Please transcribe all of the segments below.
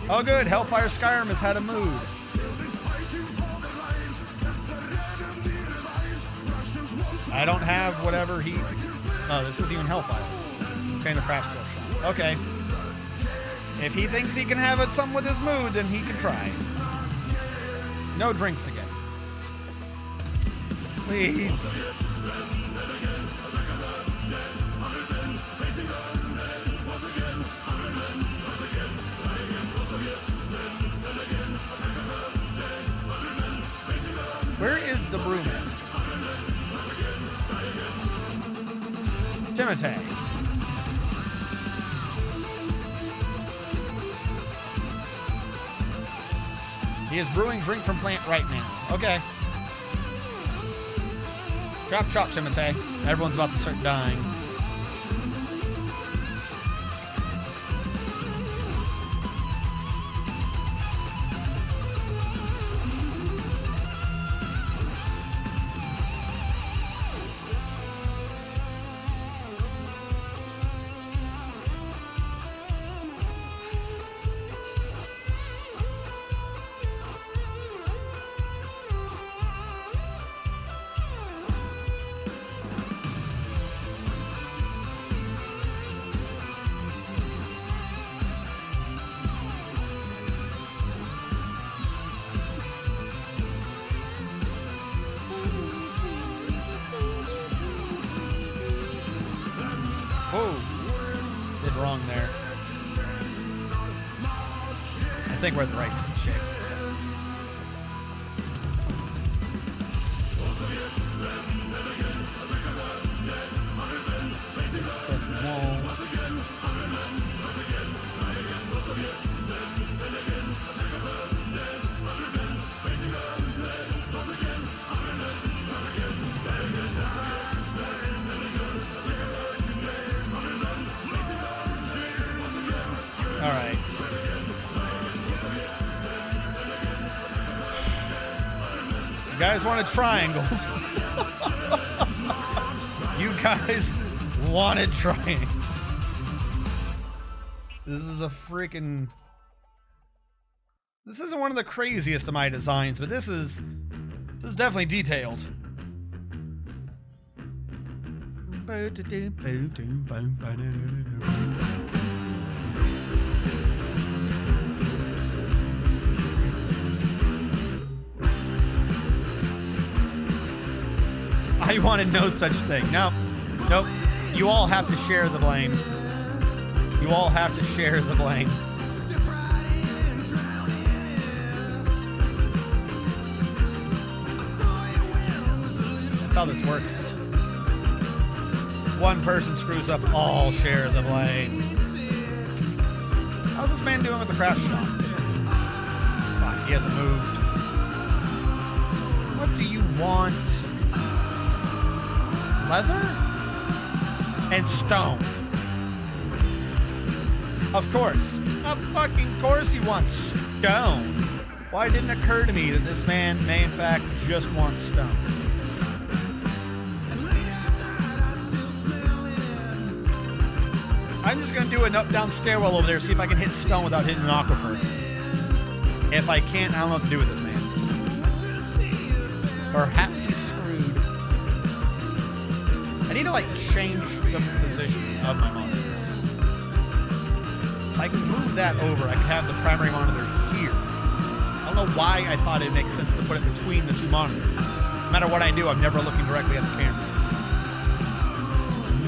Oh, good. Hellfire Skyrim has had a mood. I don't have whatever he... Oh, this isn't even Hellfire. Chain of Craft still shot. Okay. If he thinks he can have it something with his mood, then he can try. No drinks again. Please. Where is the brewmaster? Timothy. He is brewing drink from plant right now. Okay. Chop, chop, Timothy. Everyone's about to start dying. Whoa. Did wrong there. I think we're at the right shape. All right. You guys wanted triangles. You guys wanted triangles. This is a freaking... This isn't one of the craziest of my designs, but this is definitely detailed. I wanted no such thing. No. Nope. You all have to share the blame. You all have to share the blame. That's how this works. One person screws up, all share the blame. How's this man doing with the craft shop? Fine, he hasn't moved. What do you want? Leather? And stone. Of course. Of fucking course he wants stone. Why didn't it occur to me that this man may in fact just want stone? I'm just going to do an up-down stairwell over there, see if I can hit stone without hitting an aquifer. If I can't, I don't know what to do with this man. Perhaps he's screwed. I need to, like, change the position of my monitors. I can move that over. I can have the primary monitor here. I don't know why I thought it makes sense to put it between the two monitors. No matter what I do, I'm never looking directly at the camera.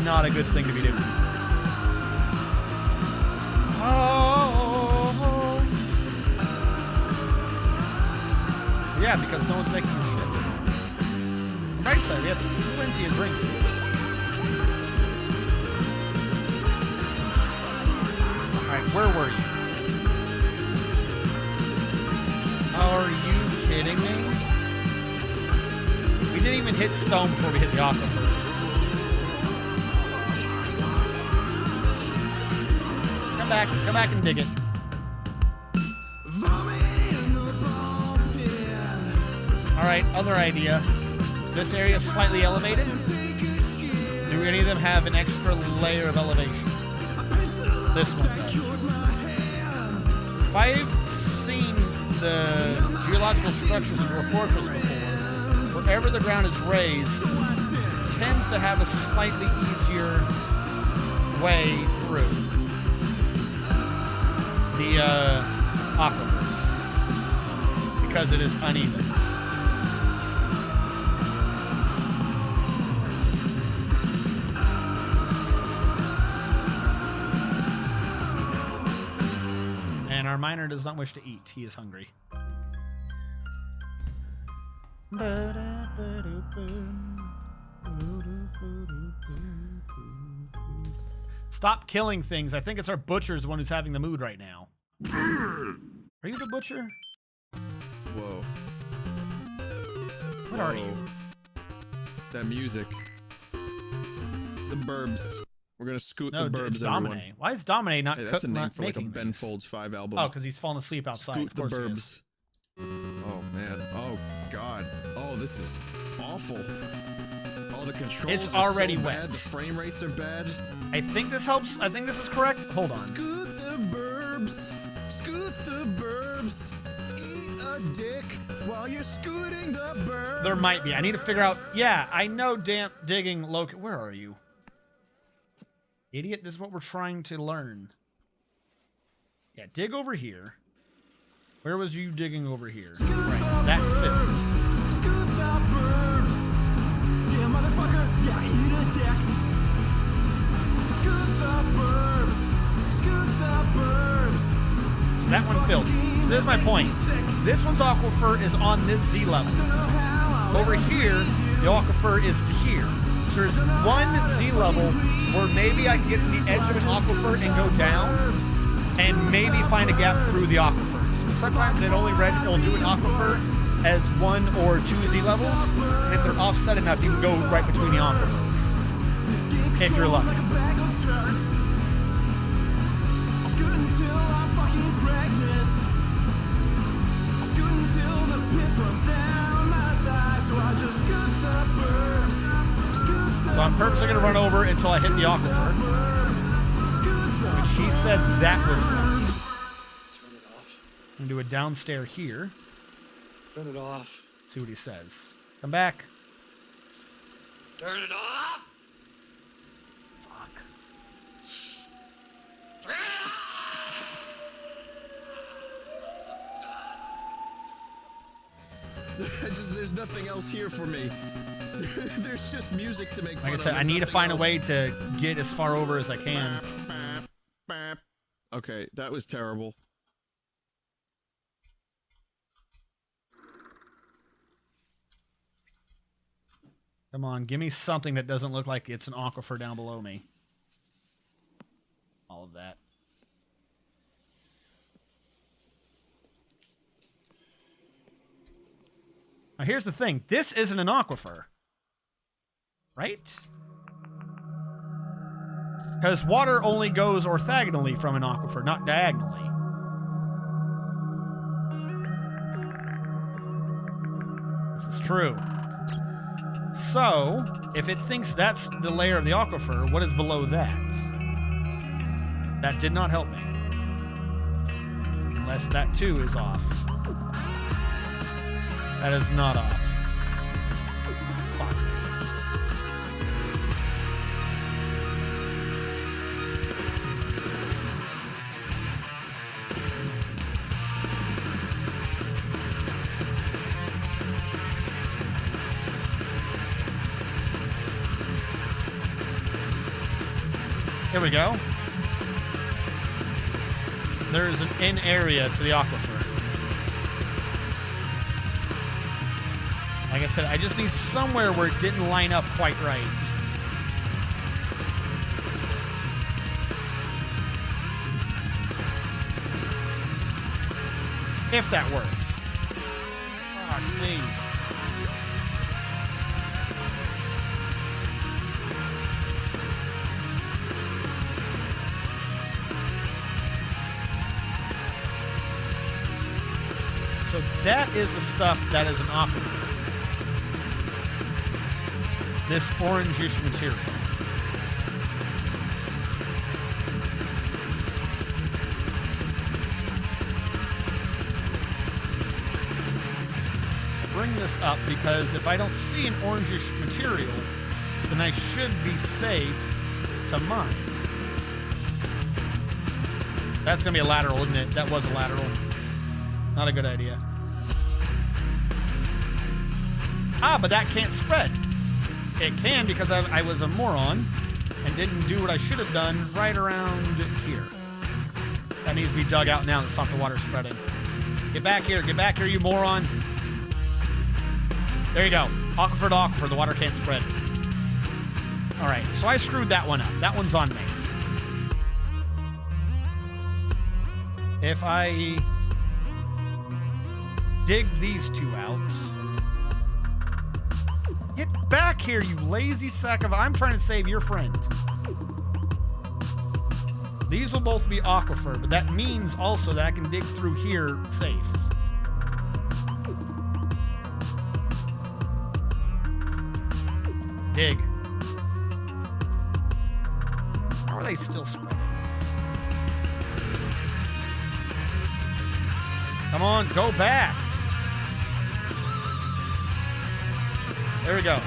Not a good thing to be doing. Oh. Yeah, because no one's making shit. On the right side, we have plenty of drinks here. Alright, where were you? Are you kidding me? We didn't even hit stone before we hit the aquifer. Come back and dig it. Alright, other idea. This area is slightly elevated. Do any of them have an extra layer of elevation? This one does. I've seen the geological structures of a fortress before, wherever the ground is raised, tends to have a slightly easier way through the aquifers because it is uneven. And our miner does not wish to eat. He is hungry. Stop killing things. I think it's our butcher's the one who's having the mood right now. Are you the butcher? Whoa. What are you? That music. The burbs. We're gonna scoot the burbs, it's Domine. everyone. Why is Domine not? Hey, that's a name for like a making Ben things? Folds 5 album. Oh, because he's falling asleep outside. Scoot Of the course he burbs. is. Oh man. Oh god. Oh, this is awful. Oh, the controls It's are already so wet. bad. The frame rates are bad. I think this helps. I think this is correct. Hold on. Scoot the burbs. Scoot the burbs. Eat a dick while you're scooting the burbs. There might be. I need to figure out. Yeah, I know damp digging Where are you? Idiot, this is what we're trying to learn. Yeah, dig over here. Where was you digging over here? Right, that fits. Scoot the burbs. Yeah, motherfucker. Yeah, eat a dick. Scoot the burbs. Scoot the burbs. So that one filled. So this is my point. This one's aquifer is on this Z level. Over here, the aquifer is to here. So there's one Z level where maybe I can get to the edge of an aquifer and go down and maybe find a gap through the aquifers. Because sometimes it'll do an aquifer as 1 or 2 Z levels, and if they're offset enough, you can go right between the aquifers. If you're lucky. I'll scoot until I'm fucking pregnant. I'll scoot until the piss runs down my thigh. So I just scoot the burbs. So I'm purposely going to run over until I hit the aquifer. But she said that was right. Turn it off. I'm going to do a downstairs here. Turn it off. See what he says. Come back. Turn it off. Fuck. Turn it off. There's nothing else here for me. There's just music to make fun Like I of. said, I need to find a way to get as far over as I can. Okay, that was terrible. Come on, give me something that doesn't look like it's an aquifer down below me. All of that. Now here's the thing. This isn't an aquifer. Right? Because water only goes orthogonally from an aquifer, not diagonally. This is true. So, if it thinks that's the layer of the aquifer, what is below that? That did not help me. Unless that too is off. That is not off. Fuck. Here we go. There's an in area to the aquifer. Like I said, I just need somewhere where it didn't line up quite right. If that works. Fuck me. So that is the stuff that is an aquifer. This orangish material. bring this up because if I don't see an orangish material, then I should be safe to mine. That's going to be a lateral, isn't it? That was a lateral. Not a good idea. Ah, but that can't spread. It can because I was a moron and didn't do what I should have done right around here. That needs to be dug out now to stop the water spreading. Get back here, you moron. There you go. Aquifer to aquifer, the water can't spread. All right, so I screwed that one up. That one's on me. If I dig these two out. Get back here, you lazy sack of... I'm trying to save your friend. These will both be aquifer, but that means also that I can dig through here safe. Dig. How are they still spreading? Come on, go back. There we go.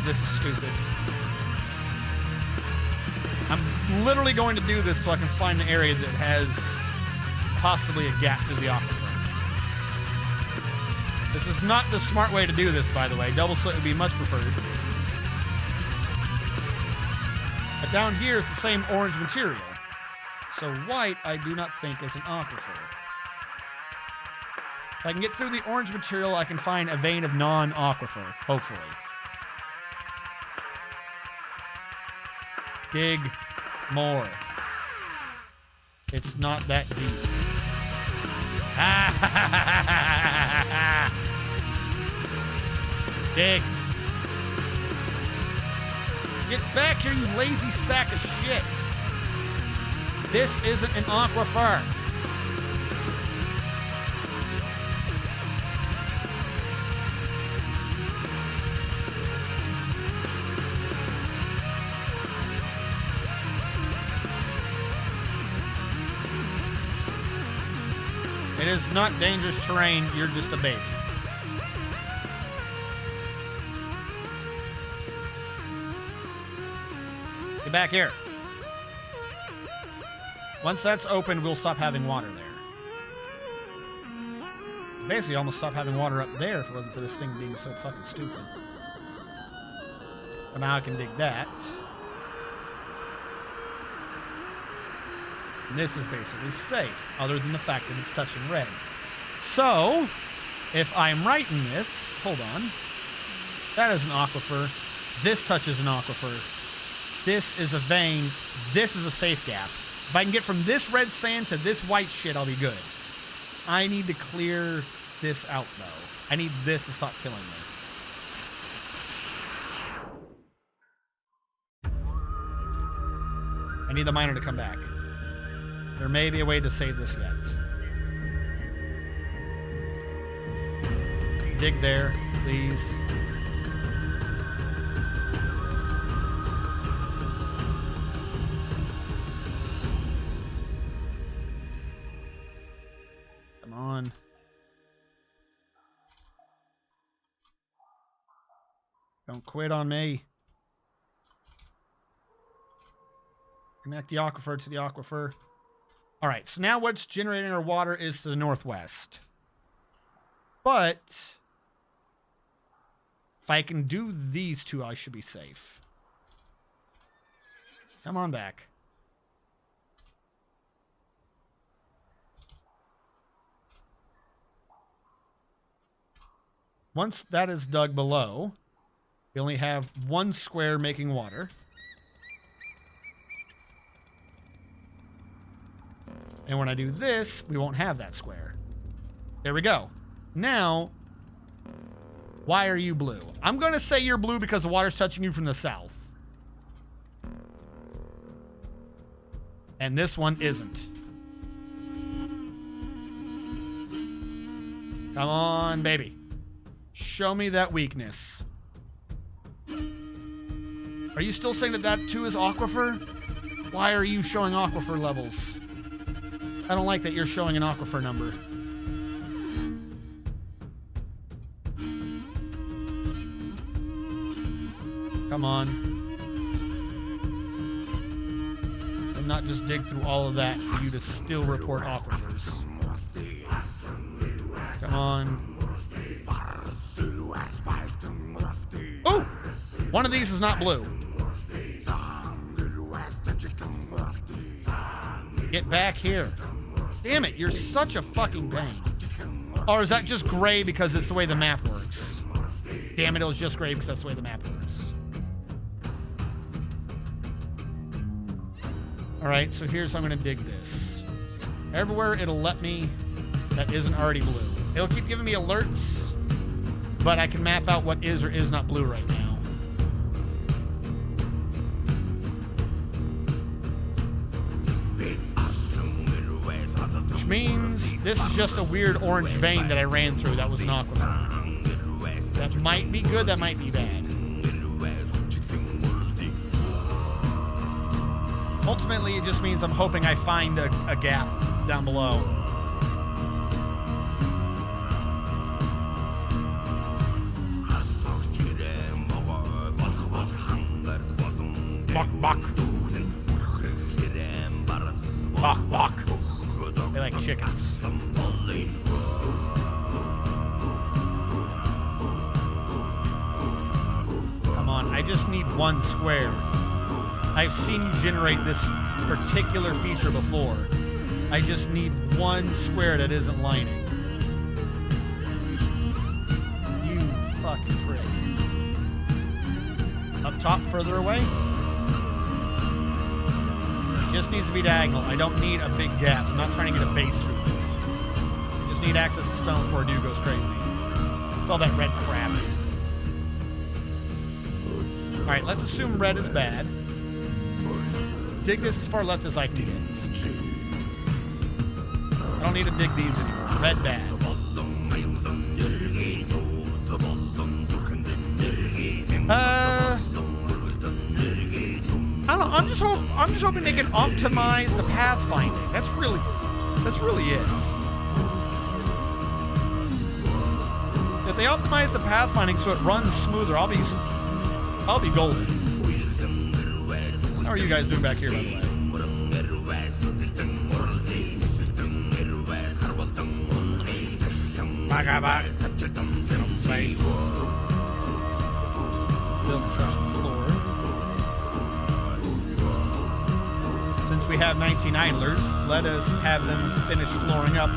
This is stupid. I'm literally going to do this so I can find an area that has possibly a gap through the aquifer. This is not the smart way to do this, by the way. Double slit would be much preferred. But down here is the same orange material. So white, I do not think is an aquifer. If I can get through the orange material, I can find a vein of non-aquifer, hopefully. Dig more. It's not that deep. Dig. Get back here, you lazy sack of shit. This isn't an aquifer. It is not dangerous terrain. You're just a baby. Get back here. Once that's open, we'll stop having water there. Basically, almost stop having water up there if it wasn't for this thing being so fucking stupid. But now I can dig that. And this is basically safe, other than the fact that it's touching red. So, if I'm right in this, hold on. That is an aquifer. This touches an aquifer. This is a vein. This is a safe gap. If I can get from this red sand to this white shit, I'll be good. I need to clear this out, though. I need this to stop killing me. I need the miner to come back. There may be a way to save this yet. Dig there, please. Come on. Don't quit on me. Connect the aquifer to the aquifer. All right, so now what's generating our water is to the northwest. But if I can do these two, I should be safe. Come on back. Once that is dug below, we only have one square making water. And when I do this, we won't have that square. There we go. Now, why are you blue? I'm going to say you're blue because the water's touching you from the south. And this one isn't. Come on, baby. Show me that weakness. Are you still saying that that too is aquifer? Why are you showing aquifer levels? I don't like that you're showing an aquifer number. Come on. And not just dig through all of that for you to still report aquifers. Come on. Oh! One of these is not blue. Get back here. Damn it, you're such a fucking pain. Or is that just gray because it's the way the map works? Damn it, it was just gray because that's the way the map works. Alright, so here's how I'm going to dig this. Everywhere it'll let me that isn't already blue. It'll keep giving me alerts, but I can map out what is or is not blue right now. Which means this is just a weird orange vein that I ran through that was an aquifer. That might be good, that might be bad. Ultimately, it just means I'm hoping I find a gap down below. Bok, bok. Bok, bok. They like chickens. Come on, I just need one square. I've seen you generate this particular feature before. I just need one square that isn't lining. You fucking prick. Up top, further away? It just needs to be diagonal. I don't need a big gap. I'm not trying to get a base through this. I just need access to stone before a dude goes crazy. It's all that red crap. Alright, let's assume red is bad. Dig this as far left as I can get. I don't need to dig these anymore. Red bad. I don't know. I'm just hoping they can optimize the pathfinding. That's really it. If they optimize the pathfinding so it runs smoother, I'll be golden. How are you guys doing back here, by the way? Back. Build construction floor. Since we have 19 idlers, let us have them finish flooring up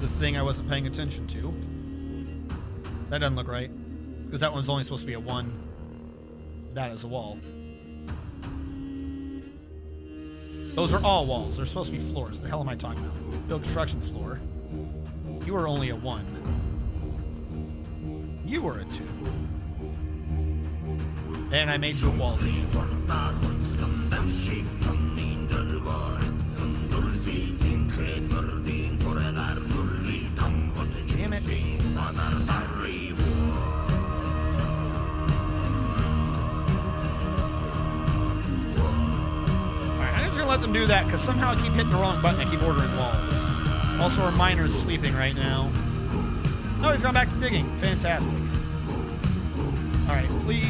the thing I wasn't paying attention to. That doesn't look right, because that one's only supposed to be a 1. That is a wall. Those are all walls. They're supposed to be floors. The hell am I talking about? Build construction floor. You are only a 1. You were a 2. And I made you walls again. Damn it. Let them do that because somehow I keep hitting the wrong button. I keep ordering walls. Also, our miner's sleeping right now. Oh, he's gone back to digging. Fantastic. All right, please.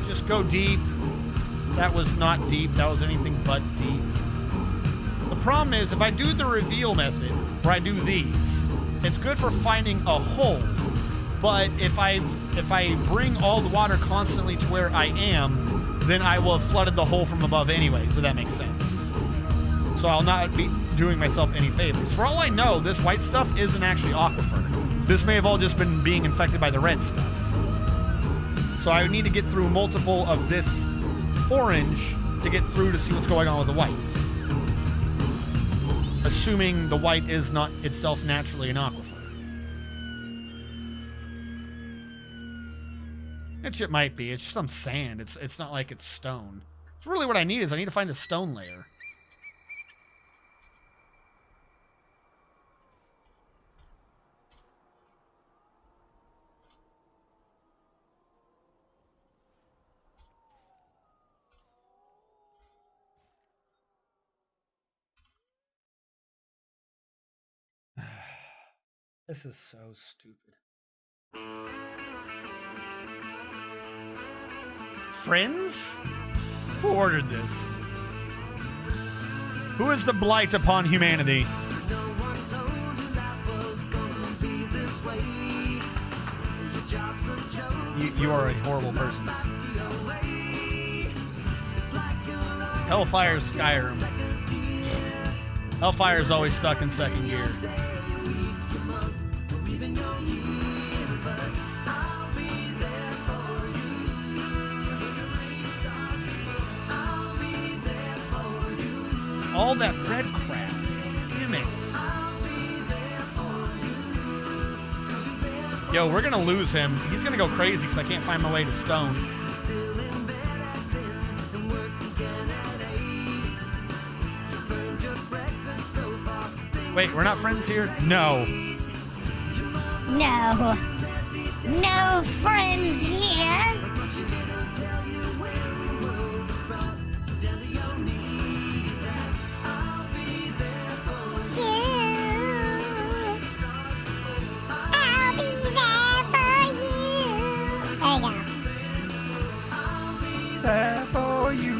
Just go deep. That was not deep. That was anything but deep. The problem is if I do the reveal method where I do these, it's good for finding a hole. But if I bring all the water constantly to where I am, then I will have flooded the hole from above anyway, so that makes sense. So I'll not be doing myself any favors. For all I know, this white stuff isn't actually aquifer. This may have all just been being infected by the red stuff. So I would need to get through multiple of this orange to get through to see what's going on with the white. Assuming the white is not itself naturally an aquifer. That shit might be. It's just some sand. It's not like it's stone. It's really what I need is I need to find a stone layer. This is so stupid. Friends? Who ordered this? Who is the blight upon humanity? You are a horrible person. Hellfire's Skyrim. Hellfire's always stuck in second gear. All that red crap. Damn it. Yo, we're gonna lose him. He's gonna go crazy because I can't find my way to stone. Wait, we're not friends here? No. No. No friends here. I'll be there for you. There you go. There for you.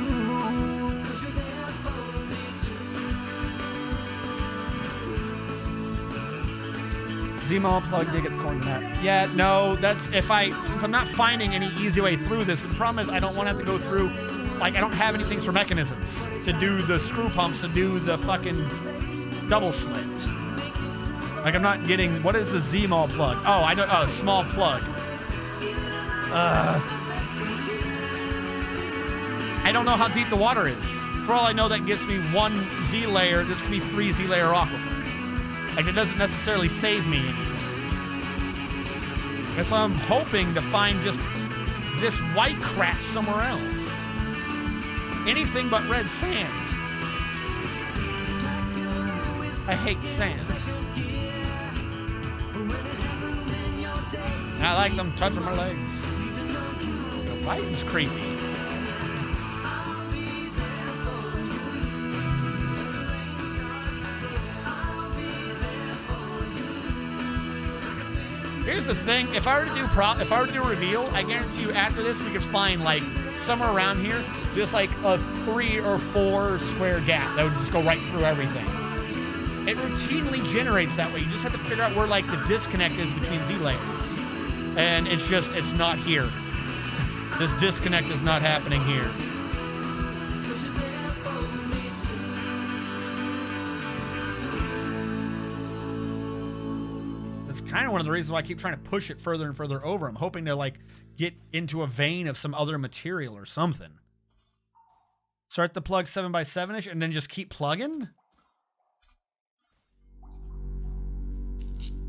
Zemo plug dig at the corner map. Yeah, no, that's since I'm not finding any easy way through this, but the problem is I don't want to have to go through, like, I don't have anything for mechanisms to do the screw pumps, to do the fucking double slit. Like, I'm not getting, what is the Zemo plug? Oh, I know, small plug. I don't know how deep the water is. For all I know, that gives me 1 Z layer. This could be 3 Z layer aquifer. Like, it doesn't necessarily save me anything. And so I'm hoping to find just this white crap somewhere else. Anything but red sand. I hate sand. And I like them touching my legs. The white is creepy. Here's the thing: if I were to do reveal, I guarantee you after this we could find like somewhere around here, just like a 3 or 4 square gap that would just go right through everything. It routinely generates that way. You just have to figure out where like the disconnect is between Z layers, and it's not here. This disconnect is not happening here. Kind of one of the reasons why I keep trying to push it further and further over. I'm hoping to like get into a vein of some other material or something. Start the plug 7x7-ish and then just keep plugging.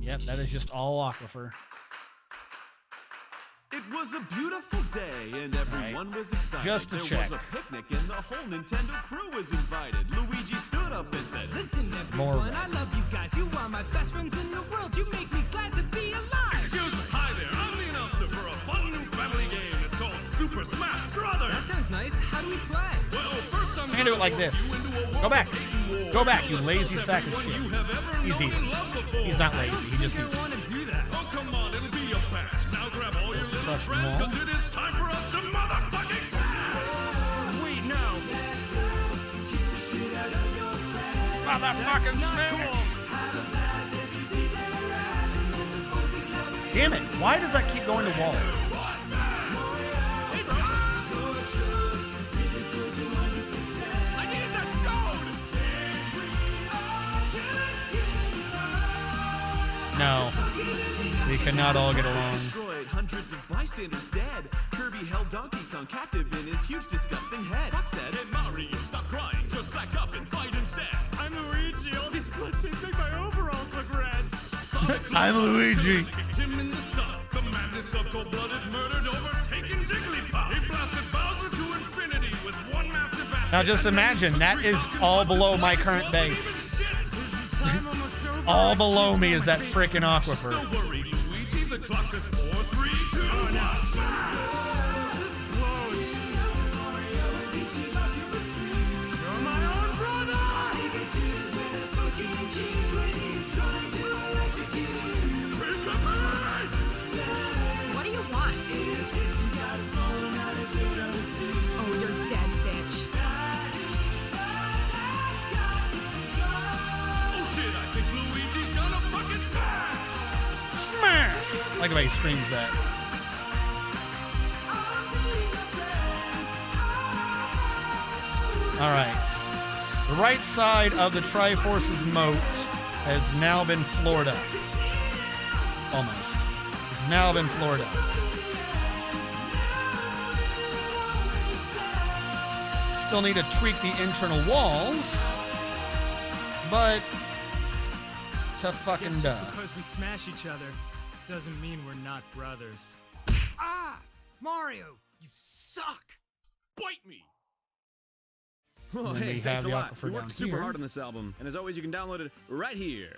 Yep, that is just all aquifer. It was a beautiful day and everyone was excited. Just to there check. was a picnic and the whole Nintendo crew was invited. Luigi stood up and said, "Listen, everyone, I love you guys. You are my best friends in the world. You make me glad to be alive." Excuse me, hi there. I'm the announcer for a fun new family game. It's called Super Smash Brothers. That sounds nice. How do we play? Well, first I'm gonna do it like this. Go back. Go back, you lazy sack of shit. He's eating. He's not lazy. He just needs. Want to do that? Oh, come on, it'll be a patch. Now grab all your little Such friends, small. because it is time for us to motherfucking smash! Wait, no. Motherfucking smash! Damn it! Why does that keep going to wall? I needed that sound! No. We cannot all get along. Destroyed, hundreds of bystanders dead. Kirby held Donkey Kong captive in his huge, disgusting head. Fox said, Hey, Mario, stop crying. Just sack up and fight instead. "I'm Luigi. All these blood stains make my overalls look red." I'm Luigi. Him in the stuff. The madness of cold-blooded murdered, overtaking Jigglypuff. He blasted Bowser to infinity with one massive ass. Now just imagine, that is all below my current base. All below me is that frickin' aquifer. Don't worry, Luigi. The clock says 4, 3, 2, 1. You're my own brother. like the way he screams that. All right. The right side of the Triforce's moat has now been floored up. Almost. It's now been floored up. Still need to tweak the internal walls, but to fucking Guess duh. just because we smash each other doesn't mean we're not brothers. Ah! Mario, you suck! Bite me! Well, And then hey, we thanks have a the lot. aquifer We down worked super here. hard on this album, and as always, you can download it right here.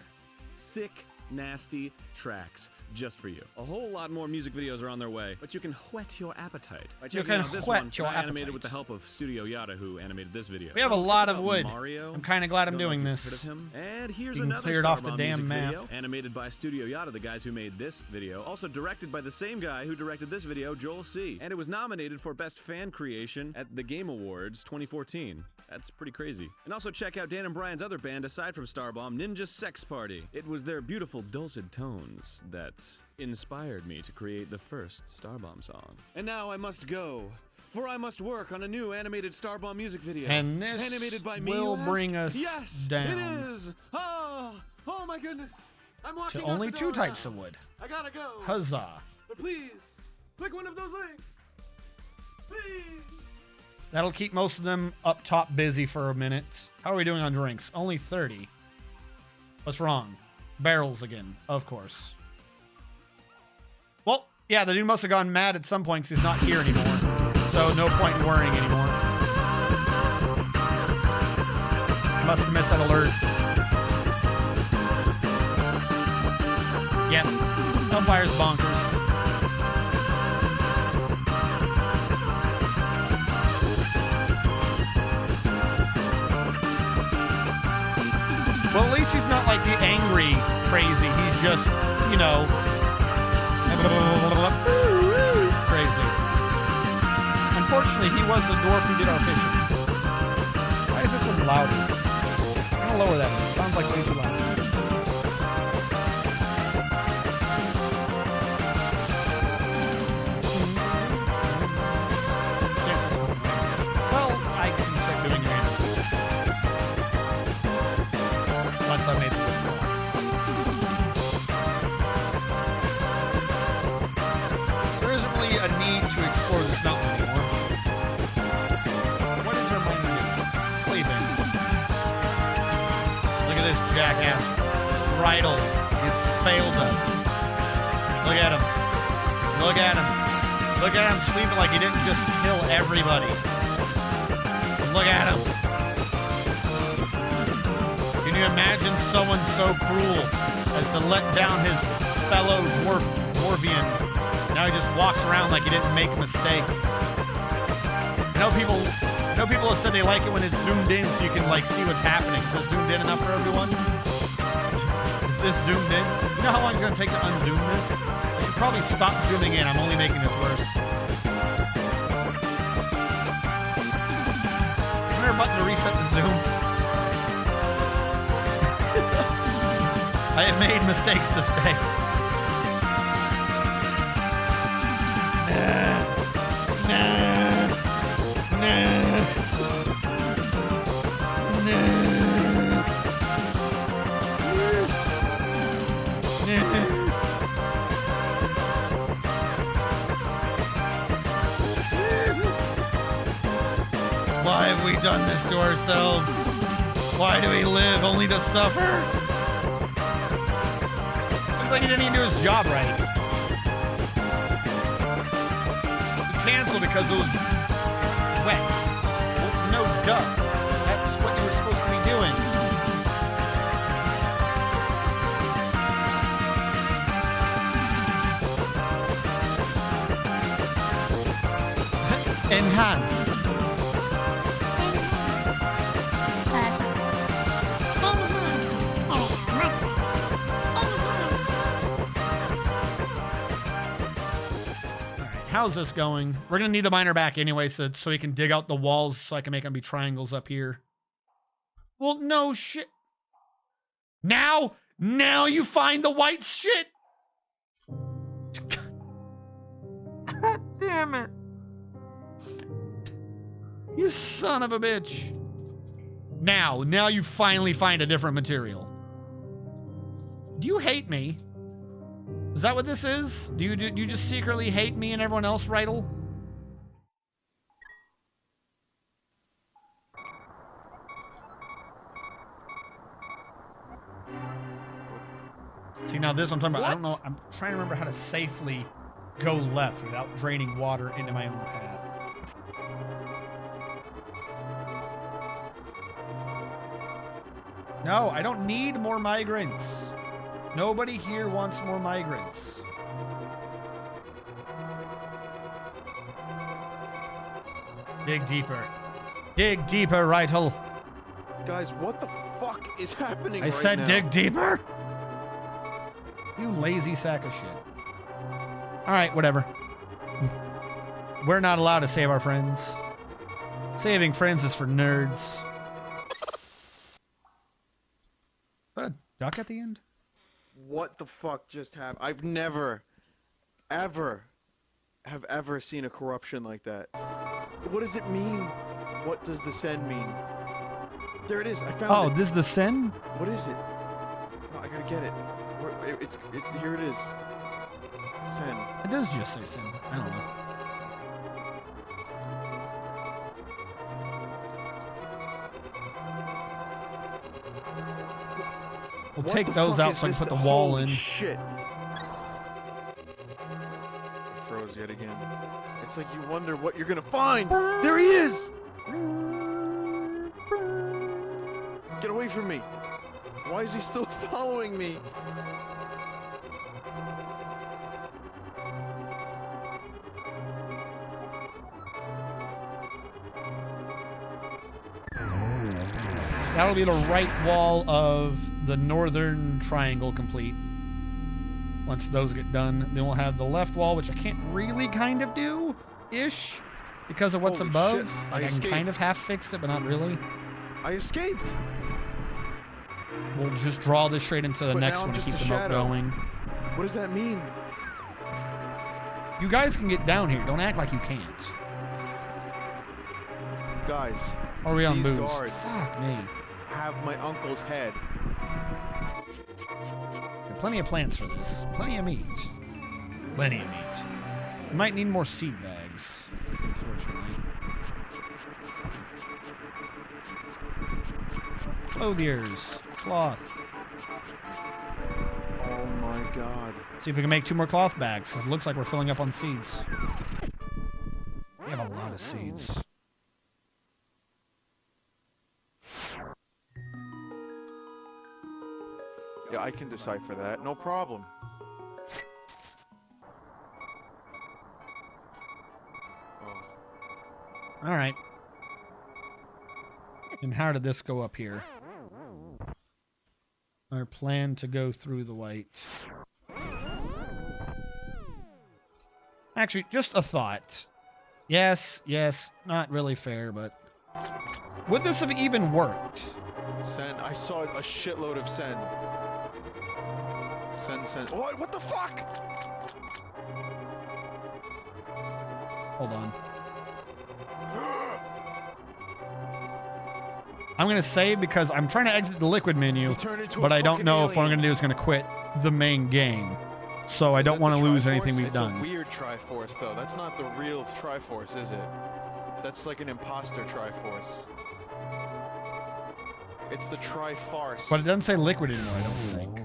Sick, nasty tracks just for you. A whole lot more music videos are on their way, but you can whet your appetite by checking can out this whet one your animated appetite. with the help of Studio Yada, who animated this video. We have a It's lot of about wood. Mario. I'm kind of glad I'm Don't know doing if you've this. heard of him. And here's You can another clear it off the Starbomb damn music map. video, animated by Studio Yada, the guys who made this video. Also directed by the same guy who directed this video, Joel C. And it was nominated for Best Fan Creation at the Game Awards 2014. That's pretty crazy. And also check out Dan and Brian's other band aside from Starbomb, Ninja Sex Party. It was their beautiful dulcet tones that inspired me to create the first Starbomb song. And now I must go, for I must work on a new animated Starbomb music video. And this animated by me, will you ask? bring us yes, down. it is. Oh my goodness. I'm walking To out only the 2 door types now. of wood. I gotta go. Huzzah. But please, click one of those links. Please. That'll keep most of them up top busy for a minute. How are we doing on drinks? Only 30. What's wrong? Barrels again, of course. Well, yeah, the dude must have gone mad at some point because he's not here anymore. So no point in worrying anymore. Must have missed that alert. Yep. Hellfire's bonkers. Well, at least he's not like the angry crazy. He's just, you know, crazy. Unfortunately, he was the dwarf who did our fishing. Why is this one louder? I'm gonna lower that one. It sounds like way too loud. Well, I can start doing your animals. Once I made the wood blocks. There isn't really a need to explore this mountain anymore. What is our mind doing? Sleeping. Look at this jackass. Rydell has failed us. Look at him. Look at him. Look at him sleeping like he didn't just kill everybody. Look at him. Can you imagine someone so cruel as to let down his fellow dwarvian? Now he just walks around like he didn't make a mistake. I know people have said they like it when it's zoomed in so you can like see what's happening. Is this zoomed in enough for everyone? Is this zoomed in? You know how long it's going to take to unzoom this? I should probably stop zooming in. I'm only making this worse. Isn't there a button to reset the zoom? I have made mistakes this day. Why have we done this to ourselves? Why do we live only to suffer? Looks like he didn't even do his job right. He canceled because it was wet. Well, no, duh. That's what you were supposed to be doing. Enhance. How's this going? We're gonna need the miner back anyway, so he can dig out the walls so I can make them be triangles up here. Well, no shit. Now you find the white shit. Damn it. You son of a bitch. Now you finally find a different material. Do you hate me? Is that what this is? Do you just secretly hate me and everyone else, Rydell? See, now this I'm talking about. I don't know. I'm trying to remember how to safely go left without draining water into my own path. No, I don't need more migrants. Nobody here wants more migrants. Dig deeper. Dig deeper, Rydell. Guys, what the fuck is happening I right said now? dig deeper. You lazy sack of shit. All right, whatever. We're not allowed to save our friends. Saving friends is for nerds. Is that a duck at the end? What the fuck just happened? I've never, ever seen a corruption like that. What does it mean? What does the send mean? There it is. I found it. Oh, this is the sin? What is it? No, I gotta get it. Here it is. Send. It does just say sin. I don't know. We'll What take the those fuck out is so I can this put the th- wall Holy in. Shit. Froze yet again. It's like you wonder what you're gonna find. There he is. Get away from me. Why is he still following me? That'll be the right wall of the northern triangle complete. Once those get done, then we'll have the left wall, which I can't really kind of do-ish because of what's Holy above. shit, Like, I I can escaped. kind of half fix it, but not really. I escaped. We'll just draw this straight into the But next now I'm one to just keep a them up shadow. going. What does that mean? You guys can get down here. Don't act like you can't. Guys, Or are we on these booze? guards Fuck me. have my uncle's head. There are plenty of plants for this. Plenty of meat. Plenty of meat. We might need more seed bags, unfortunately. Clothiers. Cloth. Oh my god. See if we can make 2 more cloth bags, 'cause it looks like we're filling up on seeds. We have a lot of seeds. Yeah, I can decipher that. No problem. Oh. All right. And how did this go up here? Our plan to go through the white. Actually, just a thought. Yes, not really fair, but would this have even worked? Send. I saw a shitload of send. Send. What the fuck? Hold on. I'm going to save because I'm trying to exit the liquid menu, but I don't know if what I'm going to do is going to quit the main game. So I don't want to lose anything we've done. It's a weird Triforce, though. That's not the real Triforce, is it? That's like an imposter Triforce. It's the Trifarce. But it doesn't say liquid anymore, I don't think.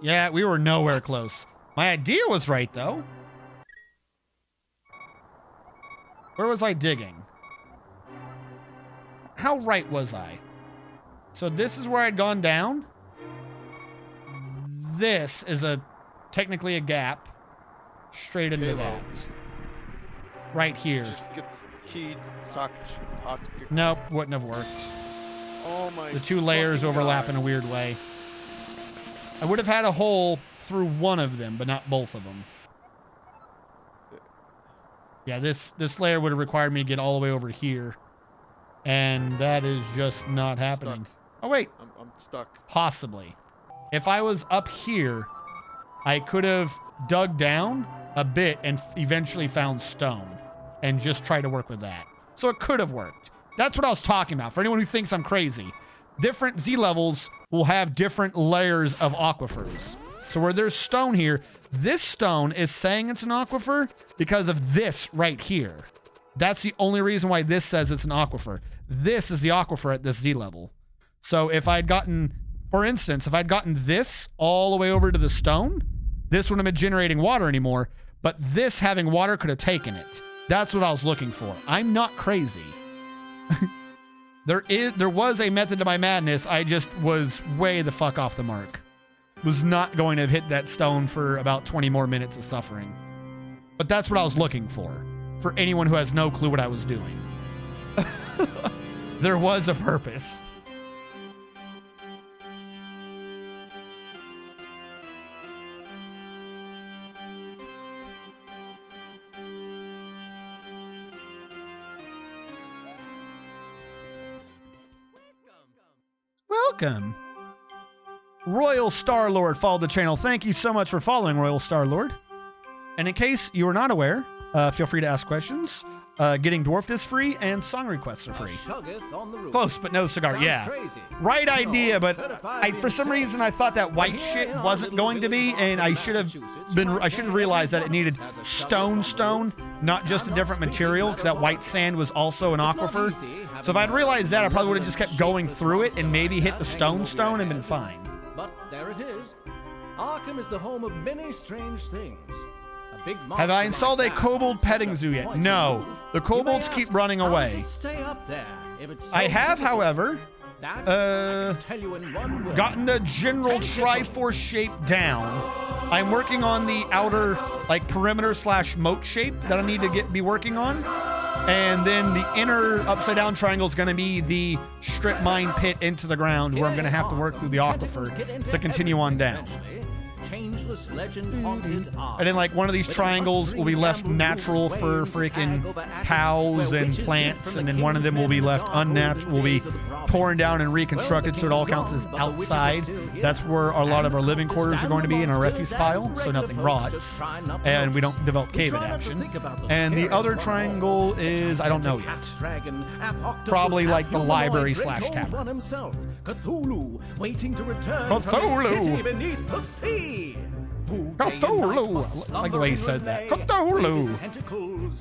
Yeah, we were nowhere close. My idea was right, though. Where was I digging? How right was I? So this is where I'd gone down. This is technically a gap straight into that. Right here. Just get keyed, sucked, hot. Nope, wouldn't have worked. Oh my. The 2 layers fucking overlap God. in a weird way. I would have had a hole through one of them, but not both of them. Yeah, this layer would have required me to get all the way over here. And that is just not happening. Stuck. Oh, wait. I'm stuck. Possibly. If I was up here I could have dug down a bit and eventually found stone and just tried to work with that. So it could have worked. That's what I was talking about. For anyone who thinks I'm crazy, different Z levels will have different layers of aquifers. So where there's stone here, this stone is saying it's an aquifer because of this right here. That's the only reason why this says it's an aquifer. This is the aquifer at this Z level. So if I'd gotten, for instance, if I'd gotten this all the way over to the stone, this wouldn't have been generating water anymore, but this having water could have taken it. That's what I was looking for. I'm not crazy. There was a method to my madness. I just was way the fuck off the mark. Was not going to have hit that stone for about 20 more minutes of suffering. But that's what I was looking for anyone who has no clue what I was doing. There was a purpose. Welcome. Royal Star-Lord followed the channel. Thank you so much for following, Royal Star-Lord. And in case you are not aware, feel free to ask questions. Getting Dwarfed is free, and song requests are free. Close, but no cigar. Yeah. Right idea, but for some reason I thought that white shit wasn't going to be, and I should have realized that it needed stone, not just a different material, because that white sand was also an aquifer. So if I'd realized that, I probably would have just kept going through it and maybe hit the stone and been fine. But there it is. Arkham is the home of many strange things. A big Have I installed a kobold petting zoo yet? No. The kobolds keep running away. I have, however, gotten the general Triforce shape down. I'm working on the outer, like, perimeter / moat shape that I need to be working on. And then the inner upside down triangle is going to be the strip mine pit into the ground, where I'm going to have to work through the aquifer to continue on down. And then, like, one of these triangles will be left natural for freaking cows and plants, and then one of them will be left unnatural, will be torn down and reconstructed so it all counts as outside. That's where a lot of our living quarters are going to be, in our refuse pile, so nothing rots and we don't develop cave adaptation. And the other triangle is, I don't know yet. Probably like the library / tavern. Cthulhu, waiting to return from the city beneath the sea. Cthulhu! I like the way he said that. Cthulhu!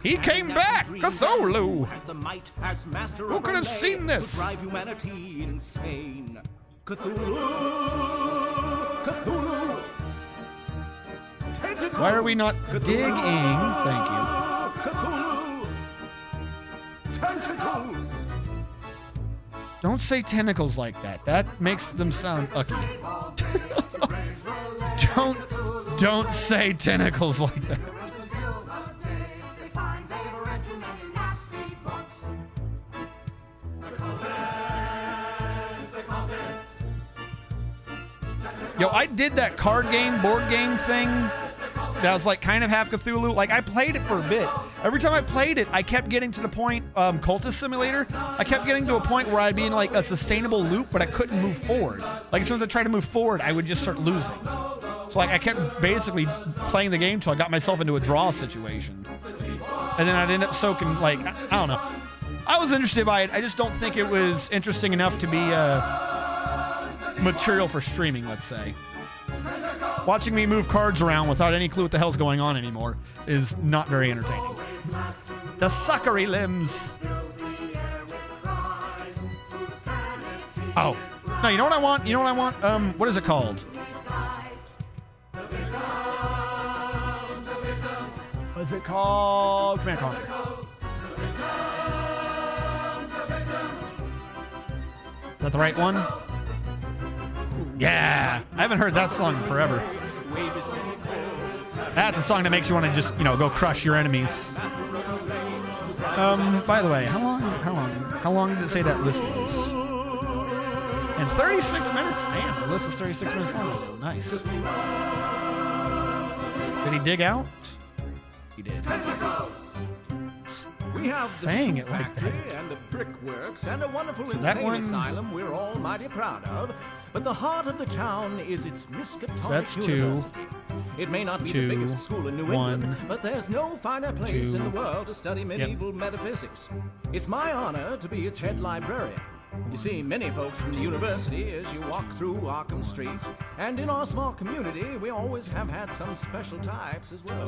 He came back! Cthulhu! Who could have seen this? Drive humanity insane. Cthulhu! Cthulhu! Why are we not digging? Thank you. Cthulhu! Tentacles! Don't say tentacles like that. That makes them sound ugly. Don't say tentacles like that. Yo, I did that board game thing that was like kind of half Cthulhu. Like, I played it for a bit. Every time I played it, I kept getting to the point, Cultist Simulator, I kept getting to a point where I'd be in like a sustainable loop, but I couldn't move forward. Like, as soon as I tried to move forward, I would just start losing. So like, I kept basically playing the game till I got myself into a draw situation. And then I'd end up soaking, like, I don't know. I was interested by it. I just don't think it was interesting enough to be material for streaming, let's say. Watching me move cards around without any clue what the hell's going on anymore is not very entertaining. The suckery limbs. Oh. No, you know what I want? You know what I want? What is it called? What is it called? Command Conquer. Is that the right one? Yeah, I haven't heard that song in forever. That's a song that makes you want to just, go crush your enemies. By the way, how long did it say that list was? And 36 minutes. Damn, the list is 36 minutes long. Nice. Did he dig out? He did. We have saying the it like factory that. and the brickworks and a wonderful So that insane one- asylum we're all mighty proud of. But the heart of the town is its Miskatonic that's two. University. It may not be Two. the biggest school in New One. England, but there's no finer place Two. in the world to study medieval metaphysics. It's my honor to be its head librarian. You see many folks from the university as you walk through Arkham streets, and in our small community, we always have had some special types as well.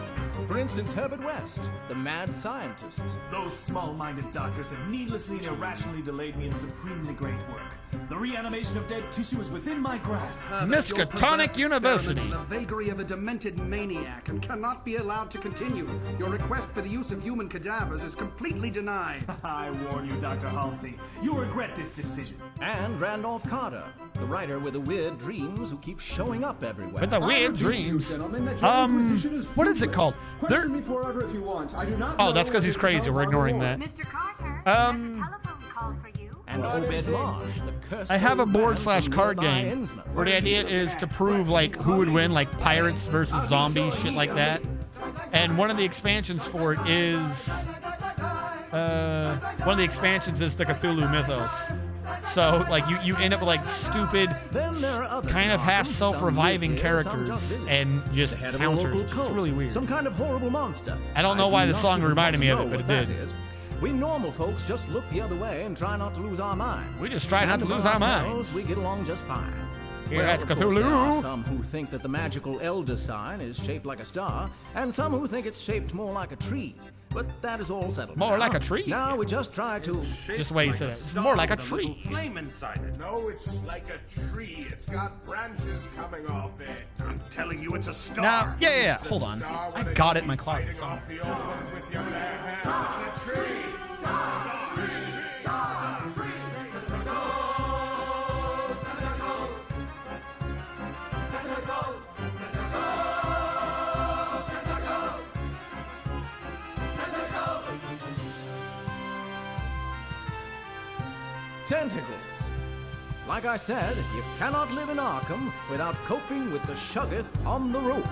For instance, Herbert West, the mad scientist. Those small-minded doctors have needlessly and irrationally delayed me in supremely great work. The reanimation of dead tissue is within my grasp. Miskatonic University. The vagary of a demented maniac and cannot be allowed to continue. Your request for the use of human cadavers is completely denied. I warn you, Dr. Halsey, you'll regret this decision. And Randolph Carter, the writer with the weird dreams who keeps showing up everywhere. With the weird dreams. What is it called? Question me forever if you want. I do not Oh, know that's because what he's is crazy. We're about ignoring war. that. Mr. Carter, Um, telephone call for you. And Obed Marsh, the cursed I have a old man board/card from nearby game Innsmouth. where the idea is to prove like who would win, like pirates versus zombies, shit like that. And one of the expansions for it is one of the expansions is the Cthulhu mythos. So like you end up with like stupid, Then there are other kind of half Gothams, some self-reviving live here, some characters just visit. and just The head of a local counters. It's cult, really weird. Some kind of horrible monster. I don't know why do the not song even reminded me of know it, but what it that did. is. We normal folks just look the other way and try not to lose our minds. We just try not And to among lose our ourselves, minds. We get along just fine. Here Well, at of course, there are Cthulhu. some who think that the magical elder sign is shaped like a star, and some who think it's shaped more like a tree. But that is all settled. More now. like a tree? Now we just try to. Just the way he said it. It's more like a tree. Flame inside it. No, it's like a tree. It's got branches coming off it. I'm telling you, it's a star. Now, yeah. Hold on. I've got it in my closet. Fighting off the old ones with your bare hands. It's a tree. Tentacles. Like I said, you cannot live in Arkham without coping with the Shuggoth on the roof.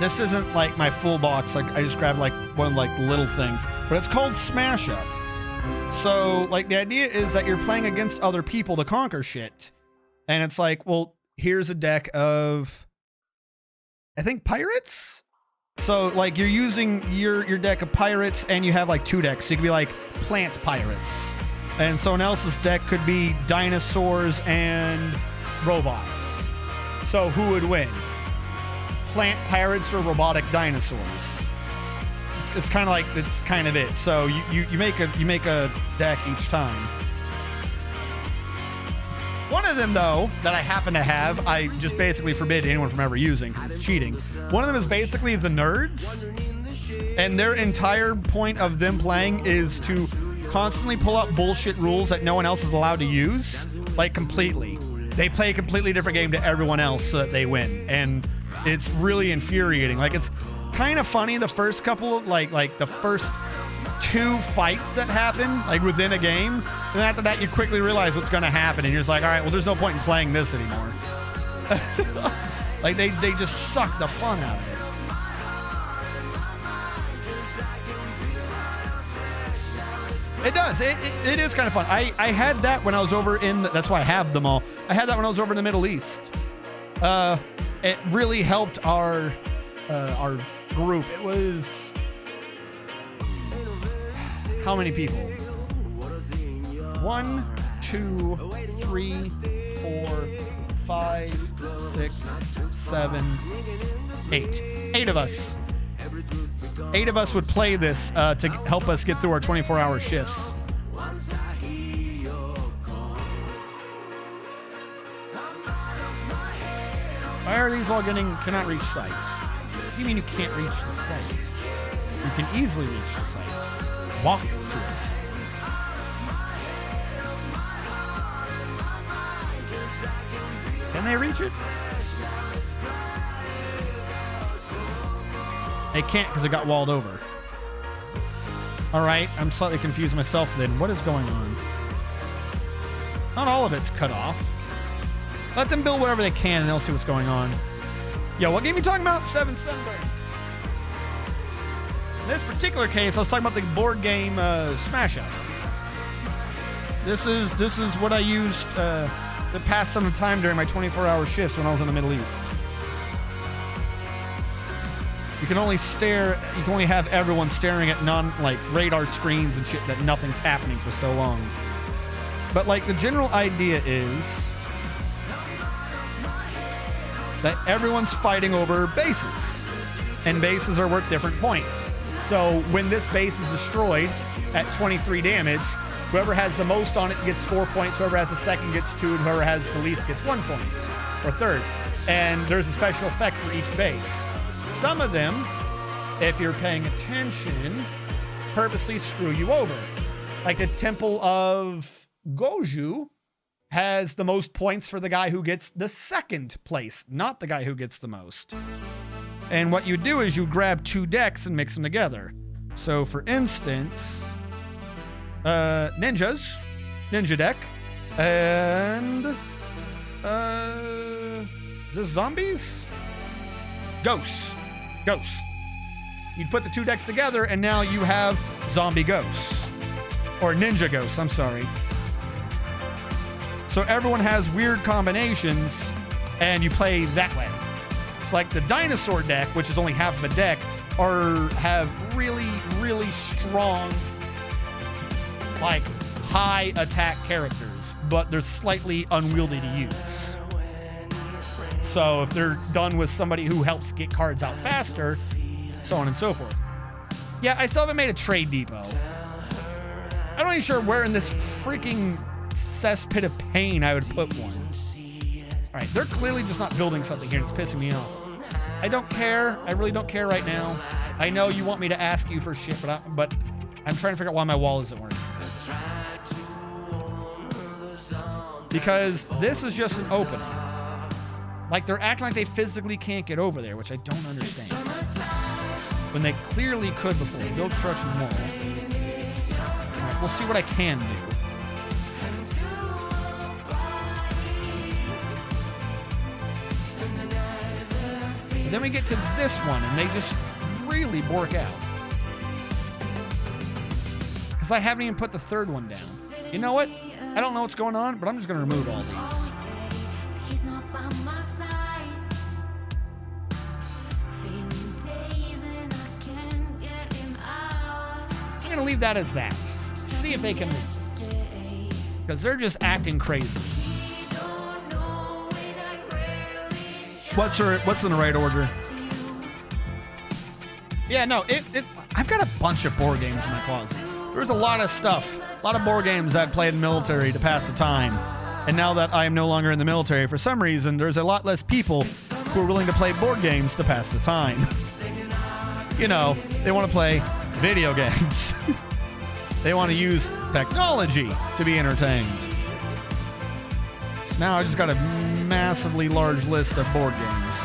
This isn't like my full box. Like I just grabbed like one of like the little things, but it's called Smash Up. So like the idea is that you're playing against other people to conquer shit, and it's like, well, here's a deck of, I think pirates. So like you're using your deck of pirates, and you have like two decks. So you could be like plant pirates, and someone else's deck could be dinosaurs and robots. So who would win? Plant pirates or robotic dinosaurs? It's kind of like, it's kind of it. So you make a deck each time. One of them though that I happen to have, I just basically forbid anyone from ever using because it's cheating. One of them is basically the nerds, and their entire point of them playing is to constantly pull up bullshit rules that no one else is allowed to use, like completely. They play a completely different game to everyone else so that they win, and it's really infuriating. Like it's kind of funny the first couple, like the first two fights that happen like within a game, and after that you quickly realize what's going to happen, and you're just like, all right, well, there's no point in playing this anymore. Like they just suck the fun out of it. It does. It is kind of fun. I had that when I was over in that's why I have them all. I had that when I was over in the Middle East. It really helped our group. It was how many people? 1, 2, 3, 4, 5, 6, 7, 8. 8 of us. 8 of us would play this to help us get through our 24-hour shifts. Why are these all cannot reach sight? What do you mean you can't reach the site? You can easily reach the site. Walk to it. Can they reach it? They can't because it got walled over. Alright, I'm slightly confused myself then. What is going on? Not all of it's cut off. Let them build whatever they can, and they'll see what's going on. Yo, what game are you talking about? Seven Sunburn. In this particular case, I was talking about the board game Smash Up. This is what I used to pass some time during my 24-hour shifts when I was in the Middle East. You can only have everyone staring at radar screens and shit that nothing's happening for so long. But like the general idea is that everyone's fighting over bases, and bases are worth different points. So when this base is destroyed at 23 damage, whoever has the most on it gets 4 points, whoever has the second gets 2, and whoever has the least gets 1 point, or third. And there's a special effect for each base. Some of them, if you're paying attention, purposely screw you over. Like the Temple of Goju has the most points for the guy who gets the second place, not the guy who gets the most. And what you do is you grab 2 decks and mix them together. So for instance, Ninja deck, and is this zombies? Ghosts. You'd put the 2 decks together and now you have zombie ghosts. Or ninja ghosts, I'm sorry. So everyone has weird combinations and you play that way. It's like the dinosaur deck, which is only half of a deck, have really, really strong, like high attack characters, but they're slightly unwieldy to use. So if they're done with somebody who helps get cards out faster, so on and so forth. Yeah, I still haven't made a trade depot. I'm not even sure where in this freaking cesspit of pain I would put one. All right, they're clearly just not building something here. It's pissing me off. I don't care. I really don't care right now. I know you want me to ask you for shit, but I'm trying to figure out why my wall isn't working. Because this is just an opening. Like they're acting like they physically can't get over there, which I don't understand. When they clearly could before. Build construction wall. All right, we'll see what I can do. But then we get to this one, and they just really bork out. Because I haven't even put the third one down. You know what? I don't know what's going on, but I'm just going to remove all these. I'm going to leave that as that. See if they can move it. Because they're just acting crazy. What's in the right order? Yeah, no, I've got a bunch of board games in my closet. There's a lot of stuff, a lot of board games I'd played in the military to pass the time. And now that I am no longer in the military, for some reason, there's a lot less people who are willing to play board games to pass the time. You know, they want to play video games. They want to use technology to be entertained. So now I just got a massively large list of board games.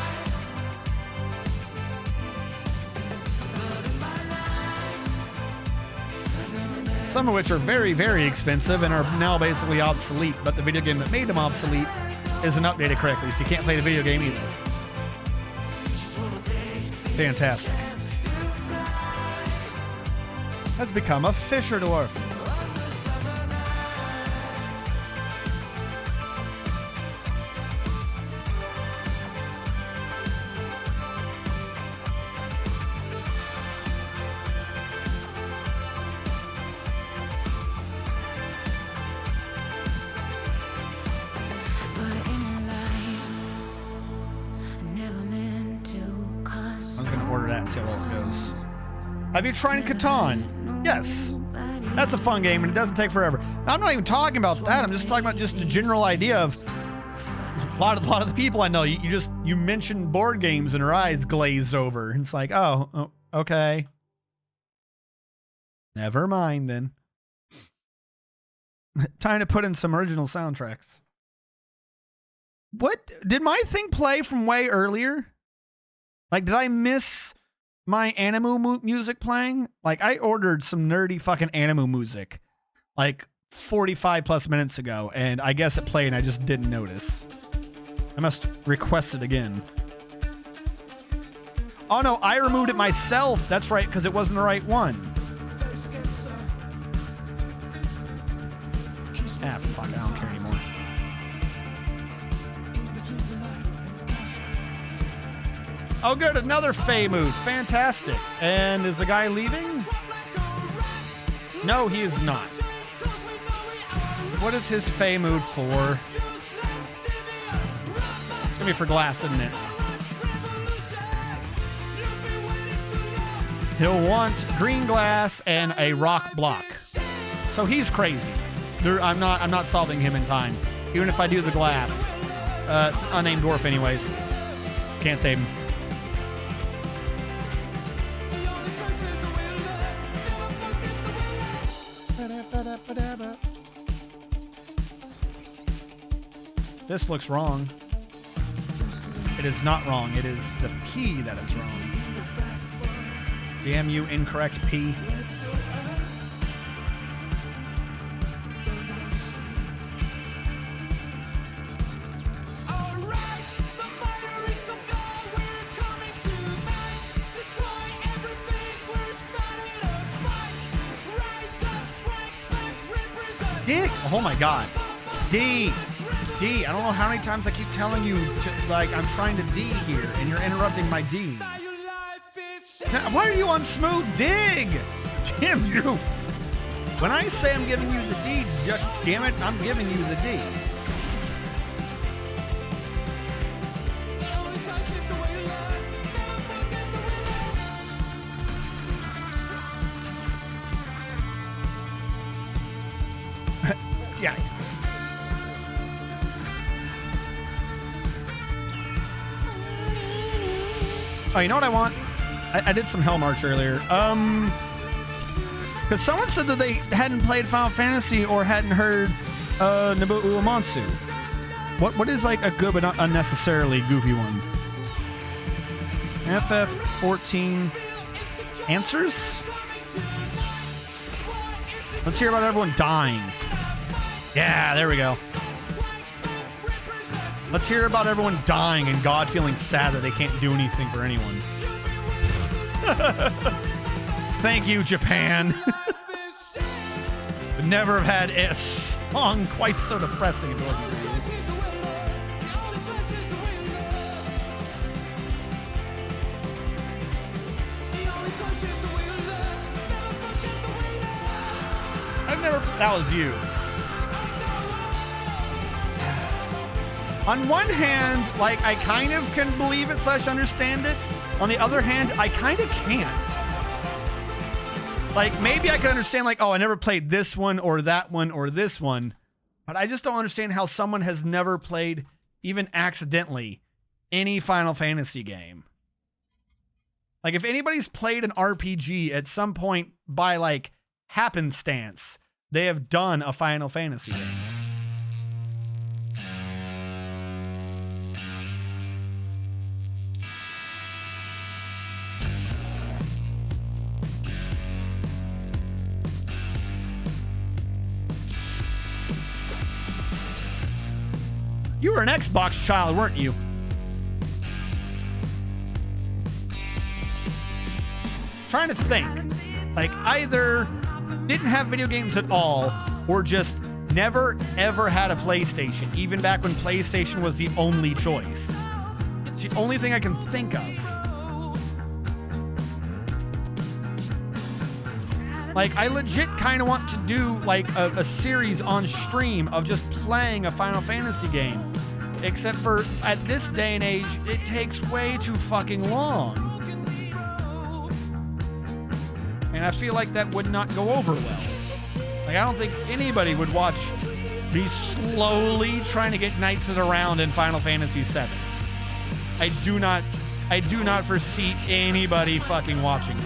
Some of which are very, very expensive and are now basically obsolete, but the video game that made them obsolete isn't updated correctly, so you can't play the video game either. Fantastic. Has become a Fisher Dwarf. See how well it goes. Have you tried Catan? Yes. That's a fun game and it doesn't take forever. Now, I'm not even talking about that. I'm just talking about just a general idea of a lot of the people I know. You mention board games and her eyes glaze over. It's like, oh, okay. Never mind then. Time to put in some original soundtracks. What? Did my thing play from way earlier? Like, did I miss my anime music playing? Like, I ordered some nerdy fucking anime music like 45 plus minutes ago, and I guess it played and I just didn't notice. I must request it again. Oh no, I removed it myself. That's right, because it wasn't the right one. Ah, fuck, I don't care anymore. Oh good, another Fey mood. Fantastic. And is the guy leaving? No, he is not. What is his Fey mood for? It's gonna be for glass, isn't it? He'll want green glass and a rock block. So he's crazy. I'm not solving him in time. Even if I do the glass. It's an unnamed dwarf anyways. Can't save him. This looks wrong. It is not wrong. It is the P that is wrong. Damn you, incorrect P. Dick! Oh my god. D! D! I don't know how many times I keep telling you, like, I'm trying to D here, and you're interrupting my D. Now, why are you on smooth dig? Damn you! When I say I'm giving you the D, damn it, I'm giving you the D. Yeah. Oh, you know what I want? I did some Hell March earlier. Because someone said that they hadn't played Final Fantasy or hadn't heard Nobuo Uematsu. What is like a good but not unnecessarily goofy one? FF14 answers? Let's hear about everyone dying. Yeah, there we go. Let's hear about everyone dying and God feeling sad that they can't do anything for anyone. Thank you, Japan. Would never have had a song quite so depressing if it wasn't for you. That was you. On one hand, like, I kind of can believe it / understand it. On the other hand, I kind of can't. Like, maybe I could understand, like, oh, I never played this one or that one or this one. But I just don't understand how someone has never played, even accidentally, any Final Fantasy game. Like, if anybody's played an RPG at some point by, like, happenstance, they have done a Final Fantasy game. You were an Xbox child, weren't you? Trying to think. Like, either didn't have video games at all, or just never ever had a PlayStation, even back when PlayStation was the only choice. It's the only thing I can think of. Like, I legit kind of want to do, like, a series on stream of just playing a Final Fantasy game. Except for, at this day and age, it takes way too fucking long. And I feel like that would not go over well. Like, I don't think anybody would watch me slowly trying to get Knights of the Round in Final Fantasy VII. I do not foresee anybody fucking watching it.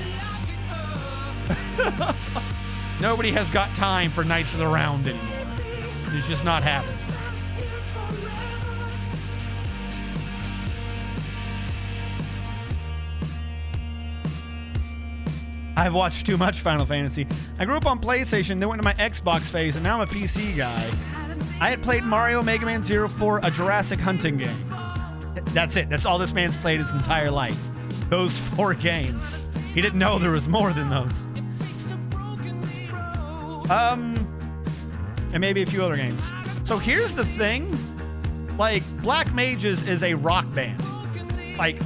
Nobody has got time for Knights of the Round anymore. It's just not happening. I've watched too much Final Fantasy. I grew up on PlayStation, then went into my Xbox phase, and now I'm a PC guy. I had played Mario Mega Man 04, a Jurassic hunting game. That's it. That's all this man's played his entire life. Those 4 games. He didn't know there was more than those. And maybe a few other games. So here's the thing. Like, Black Mages is a rock band. Like,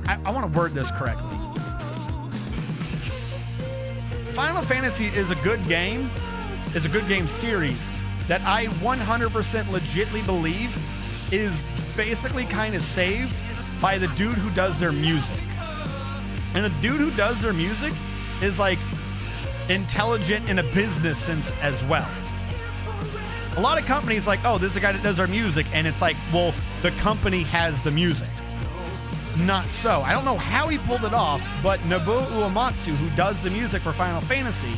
I want to word this correctly. Final Fantasy is a good game. Is a good game series that I 100% legitly believe is basically kind of saved by the dude who does their music. And the dude who does their music is like intelligent in a business sense as well. A lot of companies like, oh, this is a guy that does our music, and it's like, well, the company has the music. Not so. I don't know how he pulled it off, but Nobuo Uematsu, who does the music for Final Fantasy,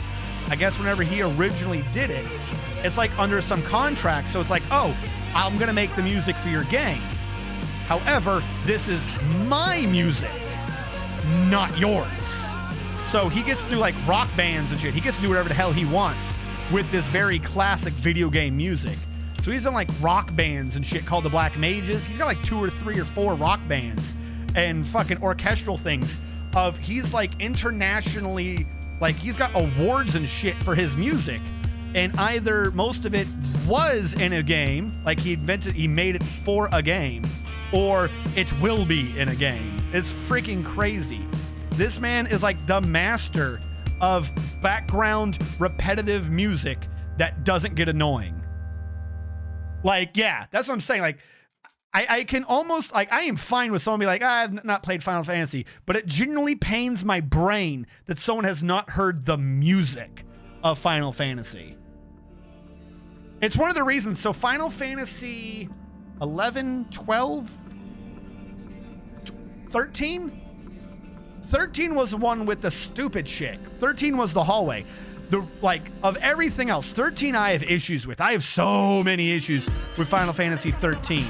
I guess whenever he originally did it, it's like under some contract, so it's like, oh, I'm gonna make the music for your game. However, this is my music, not yours. So he gets to do like rock bands and shit. He gets to do whatever the hell he wants with this very classic video game music. So he's in like rock bands and shit called the Black Mages. He's got like 2 or 3 or 4 rock bands and fucking orchestral things of he's like internationally, like he's got awards and shit for his music. And either most of it was in a game, like he made it for a game, or it will be in a game. It's freaking crazy. This man is like the master of background repetitive music that doesn't get annoying. Like, yeah, that's what I'm saying. Like, I can almost, like, I am fine with someone being like, I've not played Final Fantasy, but it genuinely pains my brain that someone has not heard the music of Final Fantasy. It's one of the reasons. So Final Fantasy 11, 12, 13? 13 was the one with the stupid chick. 13 was the hallway. Of everything else, 13 I have issues with. I have so many issues with Final Fantasy 13.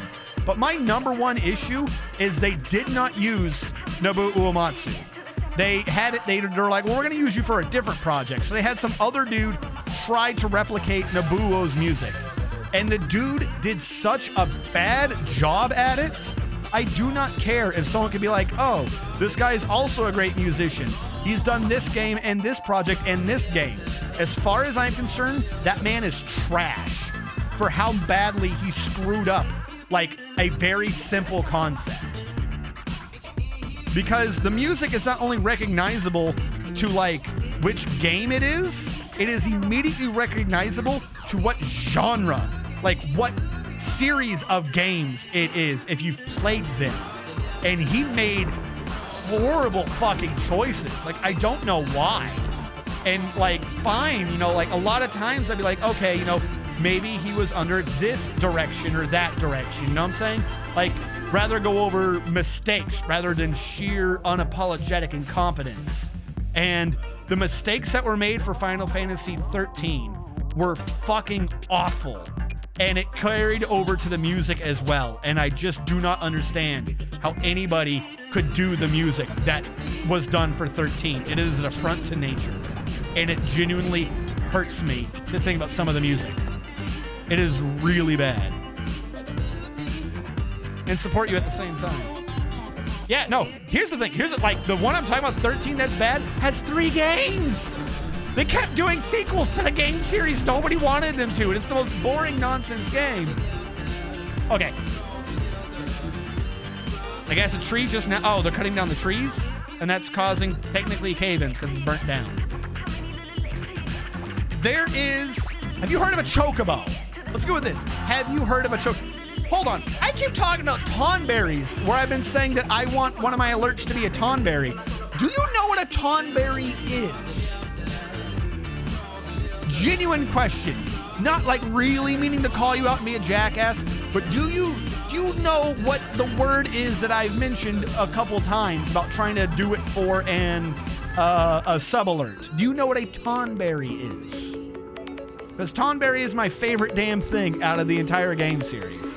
But my number one issue is they did not use Nobuo Uematsu. They had it, they're like, well, we're going to use you for a different project. So they had some other dude try to replicate Nobuo's music. And the dude did such a bad job at it. I do not care if someone could be like, oh, this guy is also a great musician. He's done this game and this project and this game. As far as I'm concerned, that man is trash for how badly he screwed up like a very simple concept. Because the music is not only recognizable to like which game it is immediately recognizable to what genre, like what series of games it is if you've played them. And he made horrible fucking choices. Like, I don't know why. And like, fine, you know, like a lot of times I'd be like, okay, you know, maybe he was under this direction or that direction. You know what I'm saying? Like, rather go over mistakes rather than sheer unapologetic incompetence. And the mistakes that were made for Final Fantasy 13 were fucking awful. And it carried over to the music as well. And I just do not understand how anybody could do the music that was done for 13. It is an affront to nature. And it genuinely hurts me to think about some of the music. It is really bad. And support you at the same time. Yeah, no, here's the thing. Like the one I'm talking about, 13, that's bad, has 3 games. They kept doing sequels to the game series nobody wanted them to, and it's the most boring nonsense game. Okay. I guess a tree just now, oh, they're cutting down the trees, and that's causing technically cave-ins because it's burnt down. There is, have you heard of a chocobo? Let's go with this. Have you heard of a chocobo? Hold on. I keep talking about tonberries, where I've been saying that I want one of my alerts to be a tonberry. Do you know what a tonberry is? Genuine question. Not like really meaning to call you out and be a jackass, but do you know what the word is that I've mentioned a couple times about trying to do it for a sub-alert? Do you know what a tonberry is? Because tonberry is my favorite damn thing out of the entire game series.